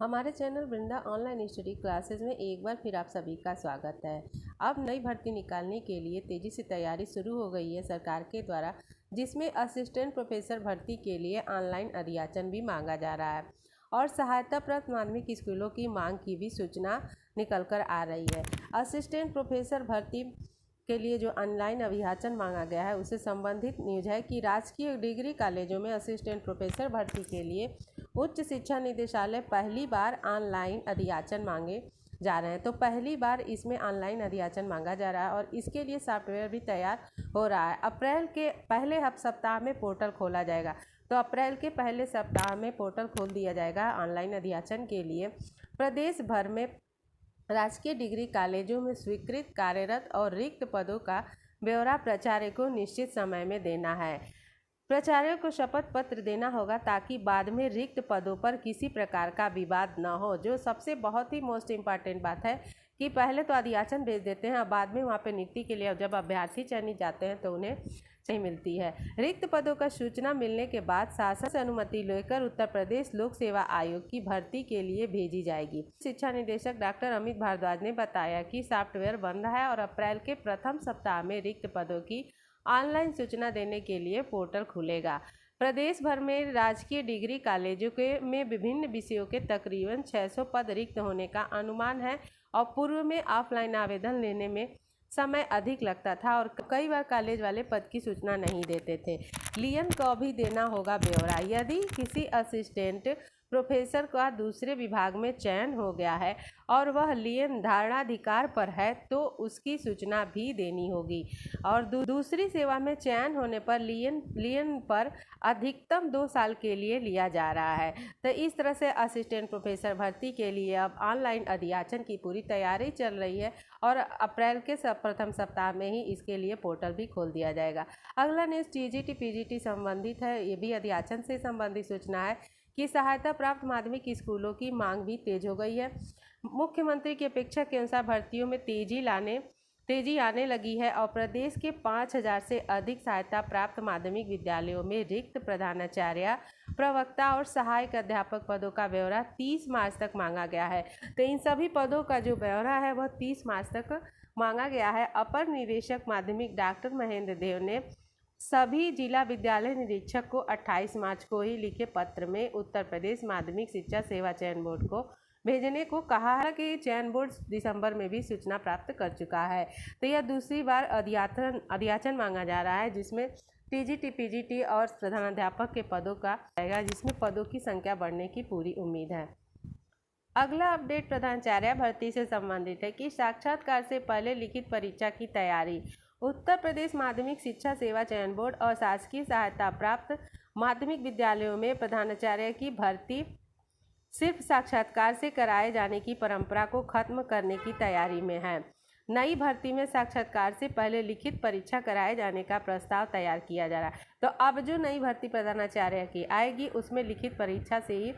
हमारे चैनल वृंदा online study classes में एक बार फिर आप सभी का स्वागत है। अब नई भर्ती निकालने के लिए तेज़ी से तैयारी शुरू हो गई है सरकार के द्वारा, जिसमें असिस्टेंट प्रोफेसर भर्ती के लिए ऑनलाइन अधियाचन भी मांगा जा रहा है और सहायता प्राप्त माध्यमिक स्कूलों की मांग की भी सूचना निकल कर आ रही है। असिस्टेंट प्रोफेसर भर्ती के लिए जो ऑनलाइन अभियाचन मांगा गया है उससे संबंधित न्यूज है कि राजकीय डिग्री कॉलेजों में असिस्टेंट प्रोफेसर भर्ती के लिए उच्च शिक्षा निदेशालय पहली बार ऑनलाइन अधियाचन मांगे जा रहे हैं। तो पहली बार इसमें ऑनलाइन अधियाचन मांगा जा रहा है और इसके लिए सॉफ्टवेयर भी तैयार हो रहा है। अप्रैल के पहले सप्ताह में पोर्टल खोला जाएगा। तो अप्रैल के पहले सप्ताह में पोर्टल खोल दिया जाएगा ऑनलाइन अधियाचन के लिए। प्रदेश भर में राजकीय डिग्री कॉलेजों में स्वीकृत कार्यरत और रिक्त पदों का ब्यौरा प्राचार्य को निश्चित समय में देना है। प्राचार्य को शपथ पत्र देना होगा ताकि बाद में रिक्त पदों पर किसी प्रकार का विवाद न हो। जो सबसे बहुत ही मोस्ट इम्पॉर्टेंट बात है कि पहले तो अधियाचन भेज देते हैं और बाद में वहाँ पे नियुक्ति के लिए जब अभ्यर्थी चयनित जाते हैं तो उन्हें नहीं मिलती है। रिक्त पदों का सूचना मिलने के बाद शासन से अनुमति लेकर उत्तर प्रदेश लोक सेवा आयोग की भर्ती के लिए भेजी जाएगी। शिक्षा निदेशक डॉक्टर अमित भारद्वाज ने बताया कि सॉफ्टवेयर बंद है और अप्रैल के प्रथम सप्ताह में रिक्त पदों की ऑनलाइन सूचना देने के लिए पोर्टल खुलेगा। प्रदेश भर में राजकीय डिग्री कॉलेजों में विभिन्न विषयों के तकरीबन 600 पद रिक्त होने का अनुमान है और पूर्व में ऑफलाइन आवेदन लेने में समय अधिक लगता था और कई बार कॉलेज वाले पद की सूचना नहीं देते थे। लियन को भी देना होगा ब्यौरा। यदि किसी असिस्टेंट प्रोफेसर का दूसरे विभाग में चयन हो गया है और वह लियन धारणाधिकार पर है तो उसकी सूचना भी देनी होगी और दूसरी सेवा में चयन होने पर लियन पर अधिकतम 2 साल के लिए लिया जा रहा है। तो इस तरह से असिस्टेंट प्रोफेसर भर्ती के लिए अब ऑनलाइन अधियाचन की पूरी तैयारी चल रही है और अप्रैल के प्रथम सप्ताह में ही इसके लिए पोर्टल भी खोल दिया जाएगा। अगला न्यूज़ टीजीटी पीजीटी संबंधित है। ये भी अधियाचन से संबंधित सूचना है कि सहायता प्राप्त माध्यमिक स्कूलों की मांग भी तेज हो गई है। मुख्यमंत्री की अपेक्षा के अनुसार भर्तियों में तेजी आने लगी है और प्रदेश के 5000 से अधिक सहायता प्राप्त माध्यमिक विद्यालयों में रिक्त प्रधानाचार्य, प्रवक्ता और सहायक अध्यापक पदों का ब्यौरा 30 मार्च तक मांगा गया है। तो इन सभी पदों का जो ब्यौरा है वह 30 मार्च तक मांगा गया है। अपर निदेशक माध्यमिक डॉक्टर महेंद्र देव ने सभी जिला विद्यालय निरीक्षक को 28 मार्च को ही लिखे पत्र में उत्तर प्रदेश माध्यमिक शिक्षा सेवा चयन बोर्ड को भेजने को कहा है कि चयन बोर्ड दिसंबर में भी सूचना प्राप्त कर चुका है। तो यह दूसरी बार अधियाचन मांगा जा रहा है जिसमें टीजीटी पीजीटी और प्रधानाध्यापक के पदों का आएगा, जिसमें पदों की संख्या बढ़ने की पूरी उम्मीद है। अगला अपडेट प्रधानाचार्य भर्ती से संबंधित है कि साक्षात्कार से पहले लिखित परीक्षा की तैयारी। उत्तर प्रदेश माध्यमिक शिक्षा सेवा चयन बोर्ड और शासकीय सहायता प्राप्त माध्यमिक विद्यालयों में प्रधानाचार्य की भर्ती सिर्फ साक्षात्कार से कराए जाने की परंपरा को खत्म करने की तैयारी में है। नई भर्ती में साक्षात्कार से पहले लिखित परीक्षा कराए जाने का प्रस्ताव तैयार किया जा रहा है। तो अब जो नई भर्ती प्रधानाचार्य की आएगी उसमें लिखित परीक्षा से ही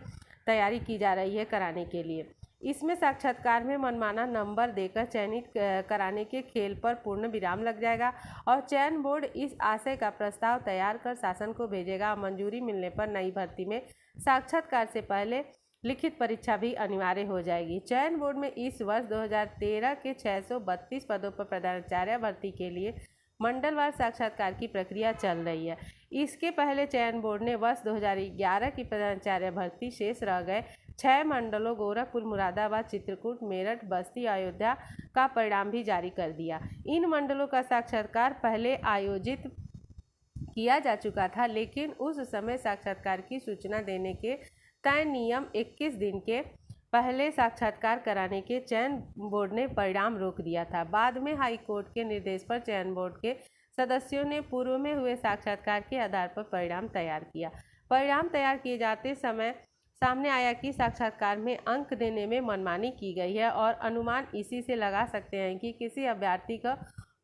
तैयारी की जा रही है कराने के लिए। इसमें साक्षात्कार में मनमाना नंबर देकर चयनित कराने के खेल पर पूर्ण विराम लग जाएगा और चयन बोर्ड इस आशय का प्रस्ताव तैयार कर शासन को भेजेगा। मंजूरी मिलने पर नई भर्ती में साक्षात्कार से पहले लिखित परीक्षा भी अनिवार्य हो जाएगी। चयन बोर्ड में इस वर्ष 2013 के 632 पदों पर प्रधानाचार्य भर्ती के लिए मंडलवार साक्षात्कार की प्रक्रिया चल रही है। इसके पहले चयन बोर्ड ने वर्ष 2011 की प्रधानाचार्य भर्ती शेष रह गए 6 मंडलों गोरखपुर, मुरादाबाद, चित्रकूट, मेरठ, बस्ती, अयोध्या का परिणाम भी जारी कर दिया। इन मंडलों का साक्षात्कार पहले आयोजित किया जा चुका था, लेकिन उस समय साक्षात्कार की सूचना देने के तय नियम 21 दिन के पहले साक्षात्कार कराने के चयन बोर्ड ने परिणाम रोक दिया था। बाद में हाई कोर्ट के निर्देश पर चयन बोर्ड के सदस्यों ने पूर्व में हुए साक्षात्कार के आधार पर परिणाम तैयार किया। परिणाम तैयार किए जाते समय सामने आया कि साक्षात्कार में अंक देने में मनमानी की गई है और अनुमान इसी से लगा सकते हैं कि किसी अभ्यर्थी का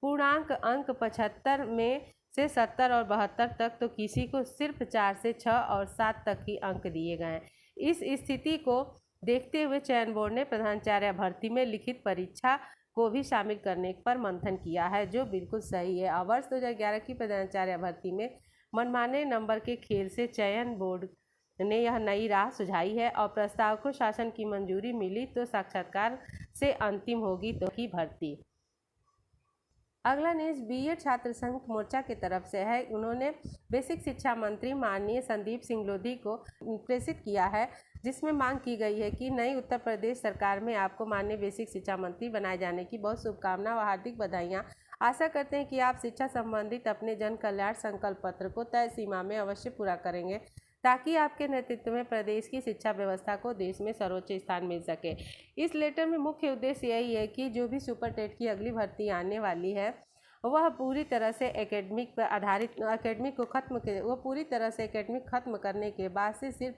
पूर्णांक अंक 75 में से 70 और 72 तक, तो किसी को सिर्फ 4 से 6 और 7 तक ही अंक दिए गए हैं। इस स्थिति को देखते हुए चयन बोर्ड ने प्रधानाचार्य भर्ती में लिखित परीक्षा को भी शामिल करने पर मंथन किया है, जो बिल्कुल सही है। वर्ष 2011 की प्रधानाचार्य भर्ती में मनमाने नंबर के खेल से चयन बोर्ड ने यह नई राह सुझाई है और प्रस्ताव को शासन की मंजूरी मिली तो साक्षात्कार से अंतिम होगी तो की भर्ती। अगला न्यूज बीएड छात्र संघ मोर्चा की तरफ से है। उन्होंने बेसिक शिक्षा मंत्री माननीय संदीप सिंह लोधी को प्रेषित किया है, जिसमें मांग की गई है कि नई उत्तर प्रदेश सरकार में आपको माननीय बेसिक शिक्षा मंत्री बनाए जाने की बहुत शुभकामना व हार्दिक बधाइयाँ। आशा करते हैं कि आप शिक्षा संबंधित अपने जन कल्याण संकल्प पत्र को तय सीमा में अवश्य पूरा करेंगे, ताकि आपके नेतृत्व में प्रदेश की शिक्षा व्यवस्था को देश में सर्वोच्च स्थान मिल सके। इस लेटर में मुख्य उद्देश्य यही है कि जो भी सुपर टेट की अगली भर्ती आने वाली है वह पूरी तरह से एकेडमिक पर आधारित पूरी तरह से एकेडमिक खत्म करने के बाद से सिर्फ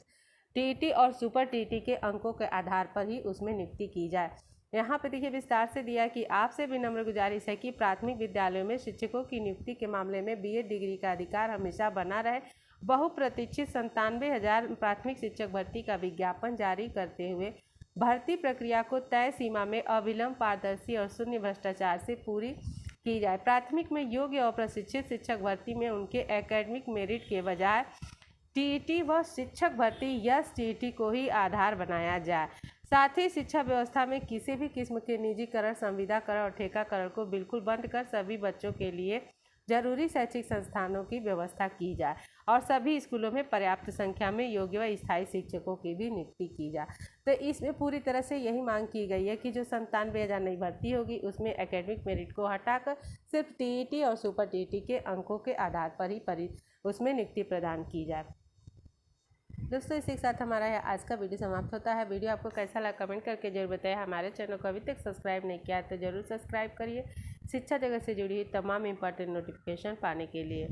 टीईटी और सुपर टीईटी के अंकों के आधार पर ही उसमें नियुक्ति की जाए। यहाँ पे देखिए विस्तार से दिया कि आपसे विनम्र गुजारिश है कि प्राथमिक विद्यालयों में शिक्षकों की नियुक्ति के मामले में बीएड डिग्री का अधिकार हमेशा बना रहे। बहुप्रतीक्षित 97,000 प्राथमिक शिक्षक भर्ती का विज्ञापन जारी करते हुए भर्ती प्रक्रिया को तय सीमा में अविलंब, पारदर्शी और शून्य भ्रष्टाचार से पूरी की जाए। प्राथमिक में योग्य और प्रशिक्षित शिक्षक भर्ती में उनके एकेडमिक मेरिट के बजाय टीईटी व शिक्षक भर्ती एसटीईटी को ही आधार बनाया जाए। साथ ही शिक्षा व्यवस्था में किसी भी किस्म के निजीकरण, संविदाकरण और ठेकाकरण को बिल्कुल बंद कर सभी बच्चों के लिए जरूरी शैक्षिक संस्थानों की व्यवस्था की जाए और सभी स्कूलों में पर्याप्त संख्या में योग्य व स्थायी शिक्षकों की भी नियुक्ति की जाए। तो इसमें पूरी तरह से यही मांग की गई है कि जो 97,000 नई भर्ती होगी उसमें एकेडमिक मेरिट को हटाकर सिर्फ टीईटी और सुपर टीईटी के अंकों के आधार पर ही उसमें नियुक्ति प्रदान की जाए। दोस्तों, इसी के साथ हमारा आज का वीडियो समाप्त होता है। वीडियो आपको कैसा लगा कमेंट करके जरूर बताएं। हमारे चैनल को अभी तक सब्सक्राइब नहीं किया है तो जरूर सब्सक्राइब करिए शिक्षा जगत से जुड़ी हुई तमाम इंपॉर्टेंट नोटिफिकेशन पाने के लिए।